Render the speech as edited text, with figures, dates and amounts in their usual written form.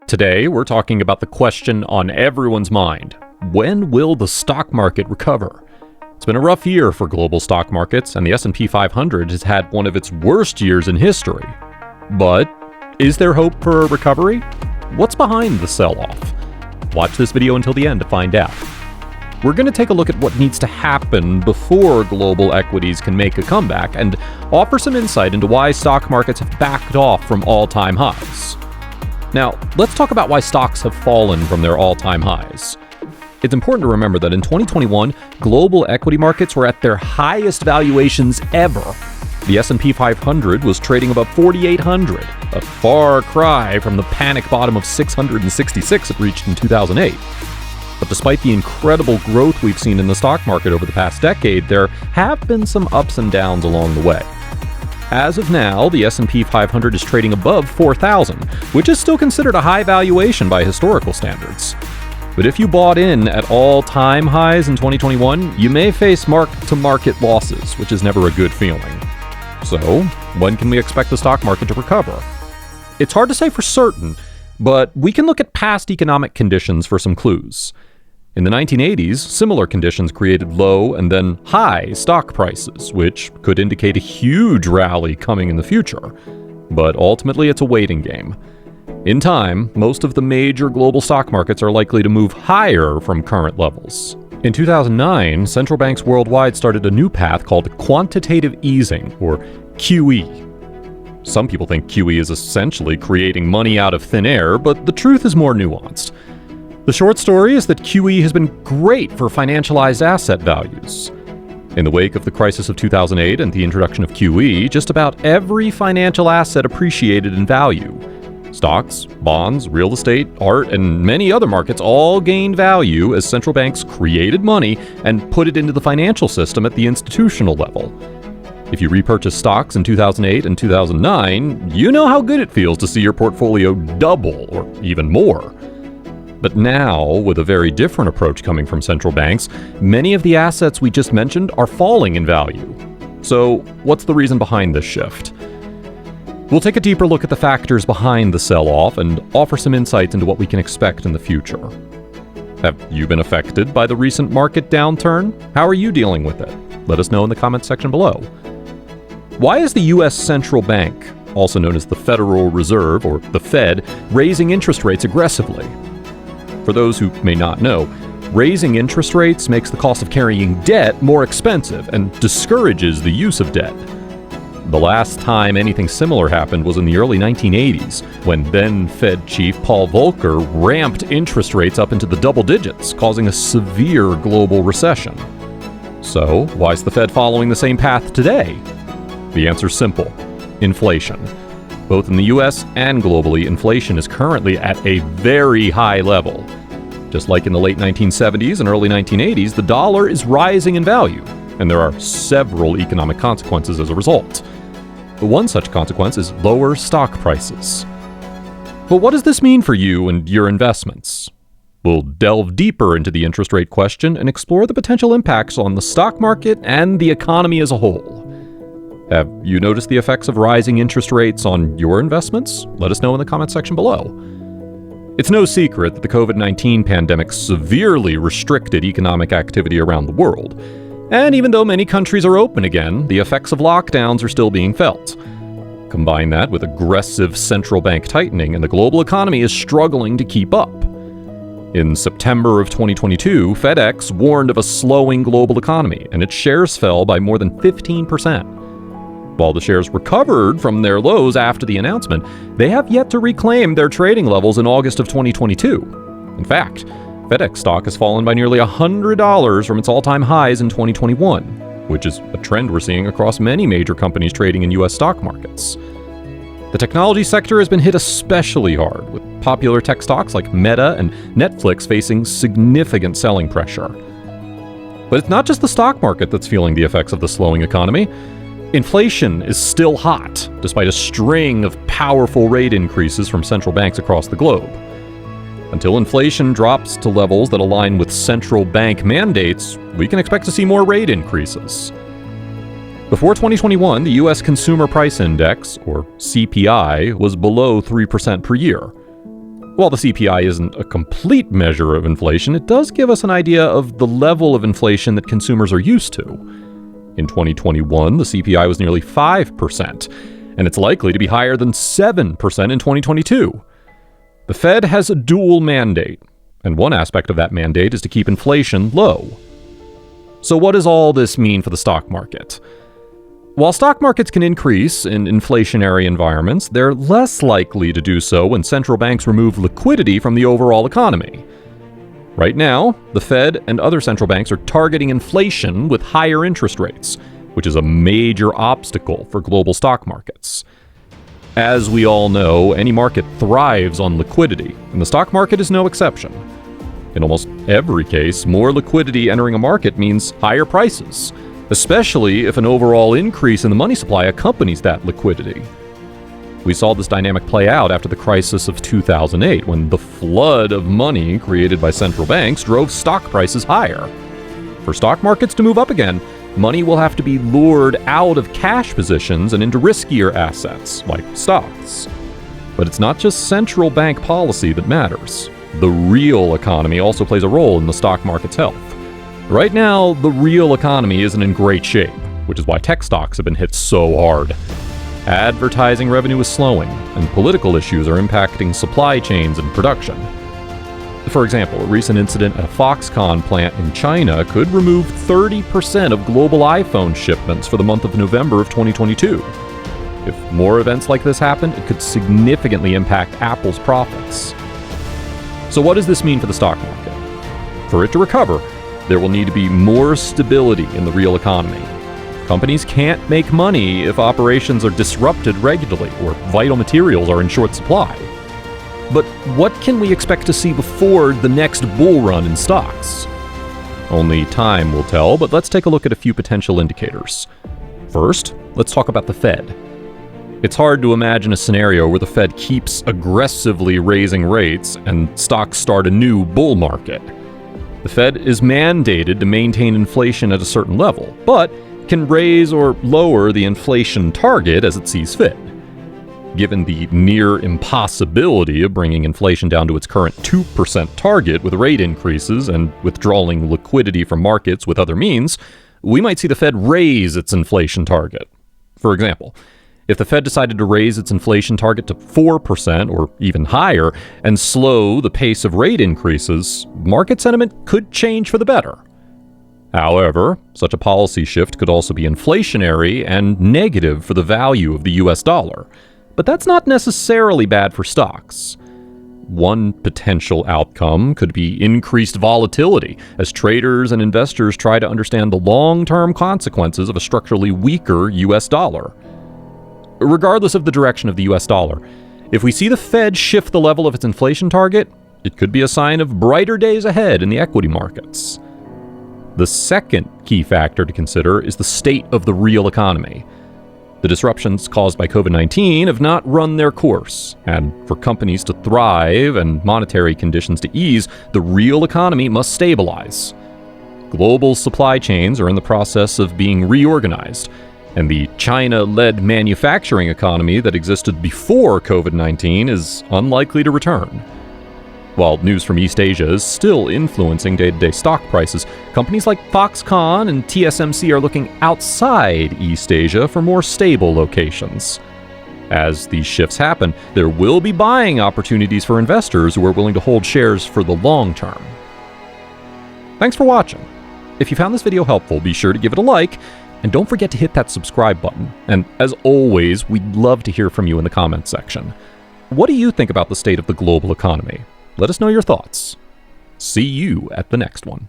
Today, we're talking about the question on everyone's mind. When will the stock market recover? It's been a rough year for global stock markets, and the S&P 500 has had one of its worst years in history. But is there hope for a recovery? What's behind the sell-off? Watch this video until the end to find out. We're going to take a look at what needs to happen before global equities can make a comeback and offer some insight into why stock markets have backed off from all-time highs. Now, let's talk about why stocks have fallen from their all-time highs. It's important to remember that in 2021, global equity markets were at their highest valuations ever. The S&P 500 was trading above 4,800, a far cry from the panic bottom of 666 it reached in 2008. But despite the incredible growth we've seen in the stock market over the past decade, there have been some ups and downs along the way. As of now, the S&P 500 is trading above 4,000, which is still considered a high valuation by historical standards. But if you bought in at all-time highs in 2021, you may face mark-to-market losses, which is never a good feeling. So, when can we expect the stock market to recover? It's hard to say for certain, but we can look at past economic conditions for some clues. In the 1980s, similar conditions created low and then high stock prices, which could indicate a huge rally coming in the future. But ultimately, it's a waiting game. In time, most of the major global stock markets are likely to move higher from current levels. In 2009, central banks worldwide started a new path called quantitative easing, or QE. Some people think QE is essentially creating money out of thin air, but the truth is more nuanced. The short story is that QE has been great for financialized asset values. In the wake of the crisis of 2008 and the introduction of QE, just about every financial asset appreciated in value. Stocks, bonds, real estate, art, and many other markets all gained value as central banks created money and put it into the financial system at the institutional level. If you repurchased stocks in 2008 and 2009, you know how good it feels to see your portfolio double or even more. But now, with a very different approach coming from central banks, many of the assets we just mentioned are falling in value. So, what's the reason behind this shift? We'll take a deeper look at the factors behind the sell-off and offer some insights into what we can expect in the future. Have you been affected by the recent market downturn? How are you dealing with it? Let us know in the comments section below. Why is the U.S. Central Bank, also known as the Federal Reserve or the Fed, raising interest rates aggressively? For those who may not know, raising interest rates makes the cost of carrying debt more expensive and discourages the use of debt. The last time anything similar happened was in the early 1980s, when then Fed Chief Paul Volcker ramped interest rates up into the double digits, causing a severe global recession. So, why is the Fed following the same path today? The answer's simple: inflation. Both in the US and globally, inflation is currently at a very high level. Just like in the late 1970s and early 1980s, the dollar is rising in value, and there are several economic consequences as a result. One such consequence is lower stock prices. But what does this mean for you and your investments? We'll delve deeper into the interest rate question and explore the potential impacts on the stock market and the economy as a whole. Have you noticed the effects of rising interest rates on your investments? Let us know in the comments section below. It's no secret that the COVID-19 pandemic severely restricted economic activity around the world. And even though many countries are open again, the effects of lockdowns are still being felt. Combine that with aggressive central bank tightening, and the global economy is struggling to keep up. In September of 2022, FedEx warned of a slowing global economy, and its shares fell by more than 15%. While the shares recovered from their lows after the announcement, they have yet to reclaim their trading levels in August of 2022. In fact, FedEx stock has fallen by nearly $100 from its all-time highs in 2021, which is a trend we're seeing across many major companies trading in U.S. stock markets. The technology sector has been hit especially hard, with popular tech stocks like Meta and Netflix facing significant selling pressure. But it's not just the stock market that's feeling the effects of the slowing economy. Inflation is still hot, despite a string of powerful rate increases from central banks across the globe. Until inflation drops to levels that align with central bank mandates, we can expect to see more rate increases. Before 2021, the U.S. Consumer Price Index, or CPI, was below 3% per year. While the CPI isn't a complete measure of inflation, it does give us an idea of the level of inflation that consumers are used to. In 2021, the CPI was nearly 5%, and it's likely to be higher than 7% in 2022. The Fed has a dual mandate, and one aspect of that mandate is to keep inflation low. So what does all this mean for the stock market? While stock markets can increase in inflationary environments, they're less likely to do so when central banks remove liquidity from the overall economy. Right now, the Fed and other central banks are targeting inflation with higher interest rates, which is a major obstacle for global stock markets. As we all know, any market thrives on liquidity, and the stock market is no exception. In almost every case, more liquidity entering a market means higher prices, especially if an overall increase in the money supply accompanies that liquidity. We saw this dynamic play out after the crisis of 2008, when the flood of money created by central banks drove stock prices higher. For stock markets to move up again, money will have to be lured out of cash positions and into riskier assets, like stocks. But it's not just central bank policy that matters. The real economy also plays a role in the stock market's health. Right now, the real economy isn't in great shape, which is why tech stocks have been hit so hard. Advertising revenue is slowing, and political issues are impacting supply chains and production. For example, a recent incident at a Foxconn plant in China could remove 30% of global iPhone shipments for the month of November of 2022. If more events like this happen, it could significantly impact Apple's profits. So what does this mean for the stock market? For it to recover, there will need to be more stability in the real economy. Companies can't make money if operations are disrupted regularly or vital materials are in short supply. But what can we expect to see before the next bull run in stocks? Only time will tell, but let's take a look at a few potential indicators. First, let's talk about the Fed. It's hard to imagine a scenario where the Fed keeps aggressively raising rates and stocks start a new bull market. The Fed is mandated to maintain inflation at a certain level, but can raise or lower the inflation target as it sees fit. Given the near impossibility of bringing inflation down to its current 2% target with rate increases and withdrawing liquidity from markets with other means, we might see the Fed raise its inflation target. For example, if the Fed decided to raise its inflation target to 4% or even higher and slow the pace of rate increases, market sentiment could change for the better. However, such a policy shift could also be inflationary and negative for the value of the US dollar. But that's not necessarily bad for stocks. One potential outcome could be increased volatility as traders and investors try to understand the long-term consequences of a structurally weaker US dollar. Regardless of the direction of the US dollar, if we see the Fed shift the level of its inflation target, it could be a sign of brighter days ahead in the equity markets. The second key factor to consider is the state of the real economy. The disruptions caused by COVID-19 have not run their course, and for companies to thrive and monetary conditions to ease, the real economy must stabilize. Global supply chains are in the process of being reorganized, and the China-led manufacturing economy that existed before COVID-19 is unlikely to return. While news from East Asia is still influencing day-to-day stock prices, companies like Foxconn and TSMC are looking outside East Asia for more stable locations. As these shifts happen, there will be buying opportunities for investors who are willing to hold shares for the long term. Thanks for watching. If you found this video helpful, be sure to give it a like, and don't forget to hit that subscribe button. And as always, we'd love to hear from you in the comments section. What do you think about the state of the global economy? Let us know your thoughts. See you at the next one.